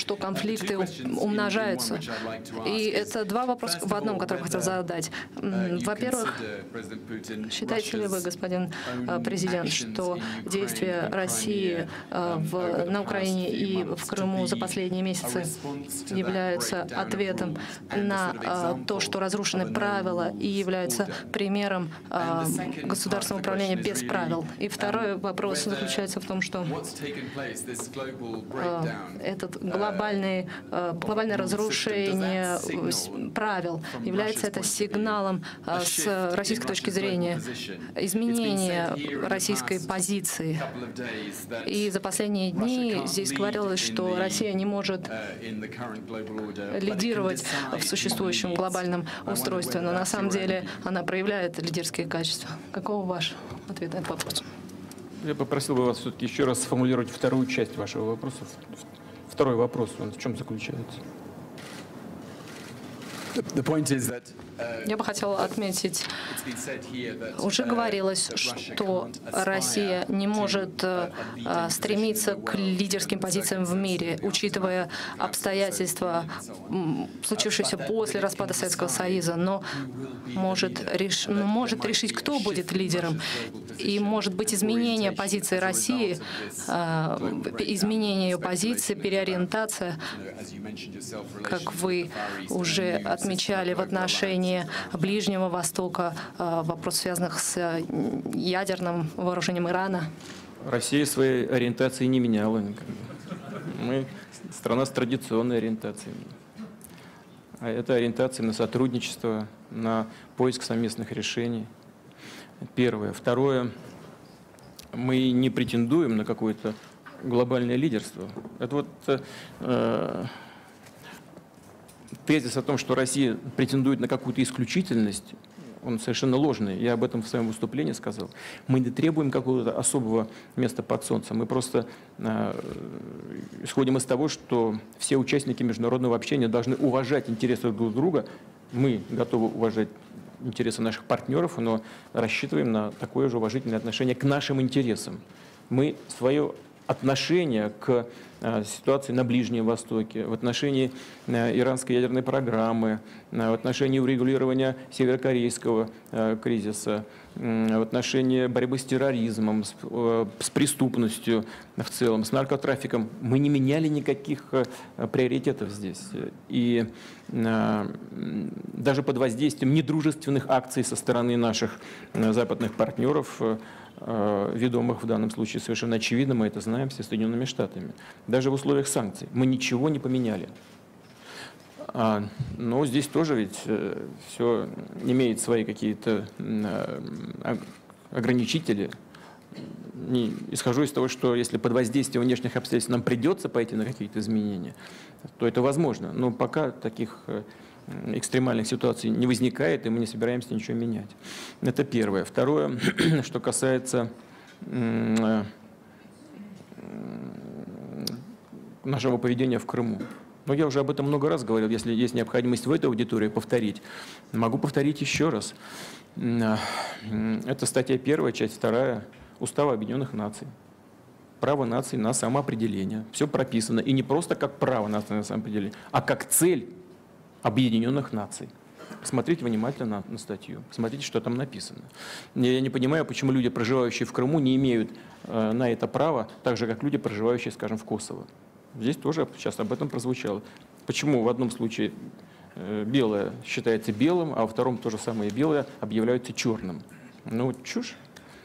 что конфликты умножаются. И это два вопроса в одном, который я хотел задать. Во-первых, считаете ли вы, господин президент, что действия России на Украине и в Крыму за последние месяцы являются ответом на то, что разрушены правила, и являются примером государственного управления без правил? И второй вопрос заключается в том, что этот глобальное разрушение правил, является это сигналом с российской точки зрения изменения российской позиции. И за последние дни здесь говорилось, что Россия не может лидировать в существующем глобальном устройстве, но на самом деле она проявляет лидерские качества. Каков ваш ответ на этот вопрос? Я попросил бы вас все-таки еще раз сформулировать вторую часть вашего вопроса. Второй вопрос, он в чем заключается? Я бы хотел отметить, уже говорилось, что Россия не может стремиться к лидерским позициям в мире, учитывая обстоятельства, случившиеся после распада Советского Союза, но может решить, кто будет лидером. И может быть изменение позиции России, изменение ее позиции, переориентация, как вы уже отмечали, в отношении Ближнего Востока, вопрос, связанных с ядерным вооружением Ирана. Россия своей ориентации не меняла. Мы страна с традиционной ориентацией. А это ориентация на сотрудничество, на поиск совместных решений. Первое. Второе. Мы не претендуем на какое-то глобальное лидерство. Это вот тезис о том, что Россия претендует на какую-то исключительность, он совершенно ложный. Я об этом в своем выступлении сказал. Мы не требуем какого-то особого места под солнцем. Мы просто исходим из того, что все участники международного общения должны уважать интересы друг друга. Мы готовы уважать интересы наших партнеров, но рассчитываем на такое же уважительное отношение к нашим интересам. Мы свое отношение к ситуации на Ближнем Востоке, в отношении иранской ядерной программы, в отношении урегулирования северокорейского кризиса, в отношении борьбы с терроризмом, с преступностью в целом, с наркотрафиком. Мы не меняли никаких приоритетов здесь. И даже под воздействием недружественных акций со стороны наших западных партнеров, ведомых в данном случае совершенно очевидно, мы это знаем, со Соединенными Штатами. Даже в условиях санкций мы ничего не поменяли. Но здесь тоже ведь все имеет свои какие-то ограничители. Исхожу из того, что если под воздействием внешних обстоятельств нам придется пойти на какие-то изменения, то это возможно. Но пока таких экстремальных ситуаций не возникает, и мы не собираемся ничего менять. Это первое. Второе, что касается нашего поведения в Крыму. Но я уже об этом много раз говорил. Если есть необходимость в этой аудитории повторить, могу повторить еще раз. Это статья 1, часть 2 Устава Объединенных Наций. Право наций на самоопределение. Все прописано. И не просто как право нации на самоопределение, а как цель Объединенных Наций. Посмотрите внимательно на статью, посмотрите, что там написано. Я не понимаю, почему люди, проживающие в Крыму, не имеют на это права, так же, как люди, проживающие, скажем, в Косово. Здесь тоже сейчас об этом прозвучало. Почему в одном случае белое считается белым, а во втором то же самое белое объявляется черным? Ну, чушь.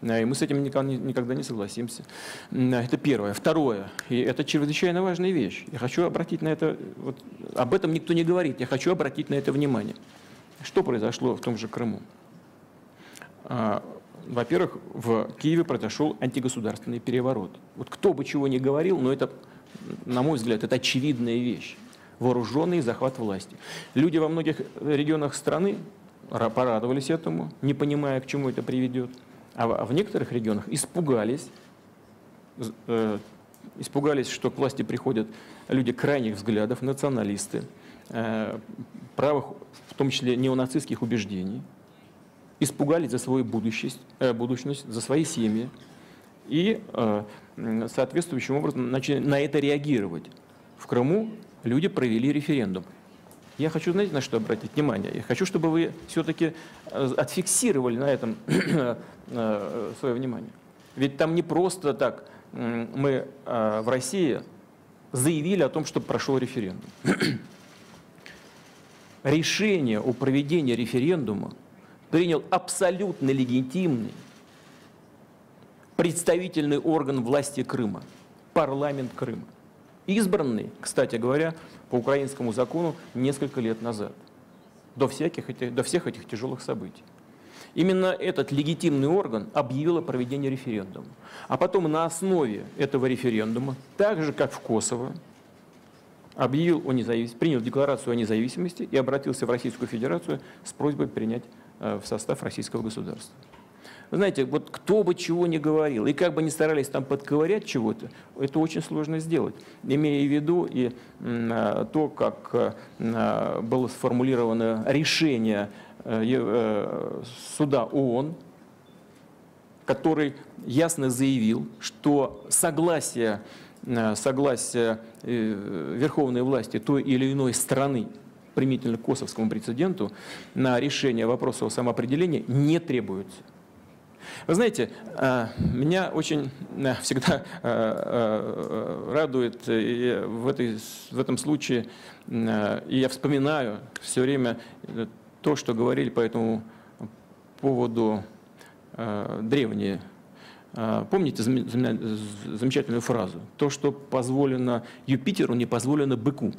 И мы с этим никогда не согласимся. Это первое. Второе. И это чрезвычайно важная вещь. Я хочу обратить на это, вот, об этом никто не говорит, я хочу обратить на это внимание. Что произошло в том же Крыму? Во-первых, в Киеве произошел антигосударственный переворот. Вот кто бы чего ни говорил, но это, на мой взгляд, это очевидная вещь. Вооруженный захват власти. Люди во многих регионах страны порадовались этому, не понимая, к чему это приведет. А в некоторых регионах испугались, что к власти приходят люди крайних взглядов, националисты, правых, в том числе неонацистских убеждений, испугались за свою будущность, за свои семьи и соответствующим образом начали на это реагировать. в Крыму люди провели референдум. Я хочу, знаете, на что обратить внимание? Я хочу, чтобы вы все-таки отфиксировали на этом свое внимание. Ведь там не просто так мы в России заявили о том, что прошел референдум. Решение о проведении референдума принял абсолютно легитимный представительный орган власти Крыма, парламент Крыма, избранный, кстати говоря, по украинскому закону несколько лет назад, до всех этих тяжелых событий. Именно этот легитимный орган объявил о проведении референдума. А потом на основе этого референдума, так же как в Косово, объявил о независимости, принял декларацию о независимости и обратился в Российскую Федерацию с просьбой принять в состав российского государства. Вы знаете, вот кто бы чего ни говорил, и как бы ни старались там подковырять чего-то, это очень сложно сделать, имея в виду и то, как было сформулировано решение суда ООН, который ясно заявил, что согласие верховной власти той или иной страны, применительно к косовскому прецеденту, на решение вопроса о самоопределении не требуется. Вы знаете, меня очень всегда радует в этом случае, и я вспоминаю все время то, что говорили по этому поводу древние. Помните замечательную фразу? То, что позволено Юпитеру, не позволено быку.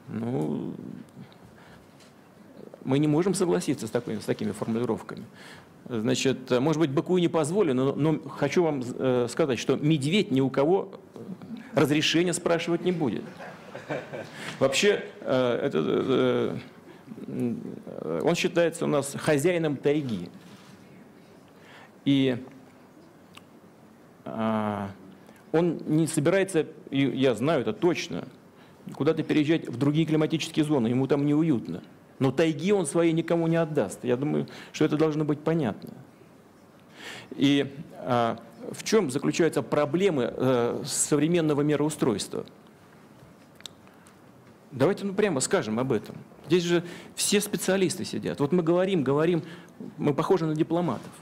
Ну, мы не можем согласиться с такими формулировками. Значит, может быть, быку и не позволено, но хочу вам сказать, что медведь ни у кого разрешения спрашивать не будет. Вообще, он считается у нас хозяином тайги. И он не собирается, и я знаю это точно, куда-то переезжать в другие климатические зоны, ему там неуютно. Но тайги он своей никому не отдаст. Я думаю, что это должно быть понятно. И в чем заключаются проблемы современного мироустройства? Давайте прямо скажем об этом. Здесь же все специалисты сидят. Вот мы говорим, мы похожи на дипломатов.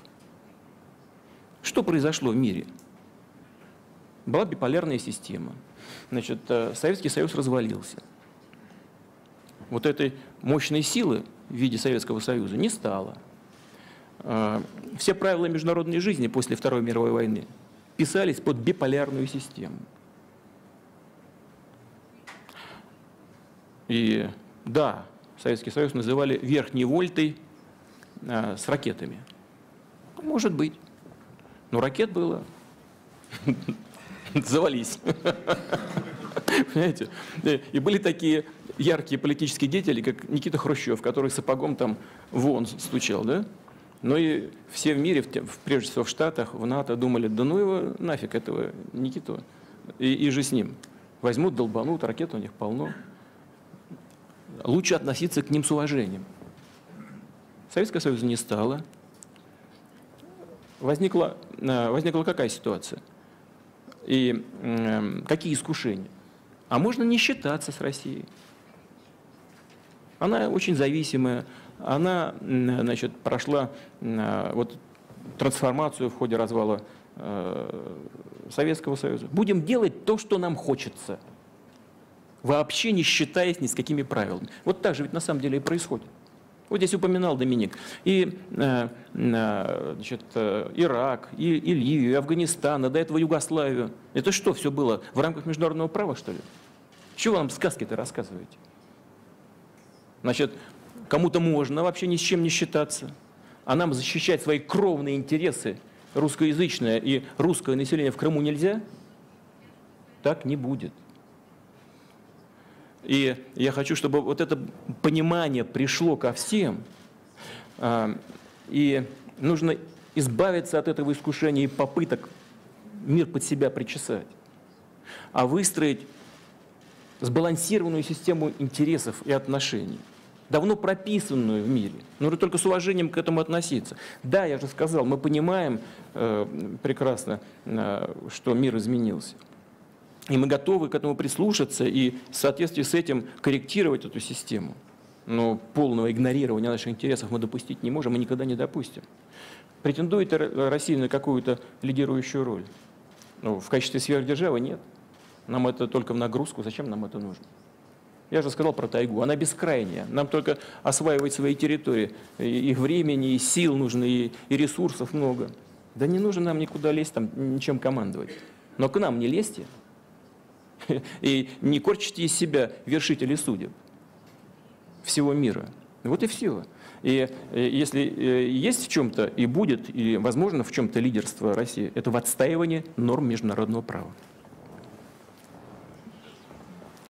Что произошло в мире? Была биполярная система. Значит, Советский Союз развалился. Вот этой мощной силы в виде Советского Союза не стало. Все правила международной жизни после Второй мировой войны писались под биполярную систему. И да, Советский Союз называли верхней вольтой с ракетами. Может быть. Но ракет было. Завались. Понимаете? И были такие яркие политические деятели, как Никита Хрущев, который сапогом там вон стучал, да? Но и все в мире, прежде всего в Штатах, в НАТО, думали, да ну его нафиг, этого Никиту, и же с ним. Возьмут, долбанут, ракет у них полно. Лучше относиться к ним с уважением. Советского Союза не стало. Возникла какая ситуация? И какие искушения? А можно не считаться с Россией. Она очень зависимая, она, значит, прошла вот, трансформацию в ходе развала Советского Союза. Будем делать то, что нам хочется, вообще не считаясь ни с какими правилами. Вот так же ведь на самом деле и происходит. Вот здесь упоминал Доминик и значит, Ирак, и Ливию, и Афганистан, а до этого Югославию. Это что все было? В рамках международного права, что ли? Чего вы нам сказки-то рассказываете? Значит, кому-то можно вообще ни с чем не считаться, а нам защищать свои кровные интересы, русскоязычное и русское население в Крыму нельзя? Так не будет. И я хочу, чтобы вот это понимание пришло ко всем. И нужно избавиться от этого искушения и попыток мир под себя причесать, а выстроить сбалансированную систему интересов и отношений, давно прописанную в мире. Нужно только с уважением к этому относиться. Да, я же сказал, мы понимаем прекрасно, что мир изменился. И мы готовы к этому прислушаться и в соответствии с этим корректировать эту систему. Но полного игнорирования наших интересов мы допустить не можем и никогда не допустим. Претендует Россия на какую-то лидирующую роль? Ну, в качестве сверхдержавы нет. Нам это только в нагрузку. Зачем нам это нужно? Я же сказал про тайгу. Она бескрайняя. Нам только осваивать свои территории. Их времени, и сил нужно, и ресурсов много. Да не нужно нам никуда лезть, там, ничем командовать. Но к нам не лезьте. И не корчите из себя вершителей судеб всего мира. Вот и все. И если есть в чем-то и будет, и возможно в чем-то лидерство России, это в отстаивании норм международного права.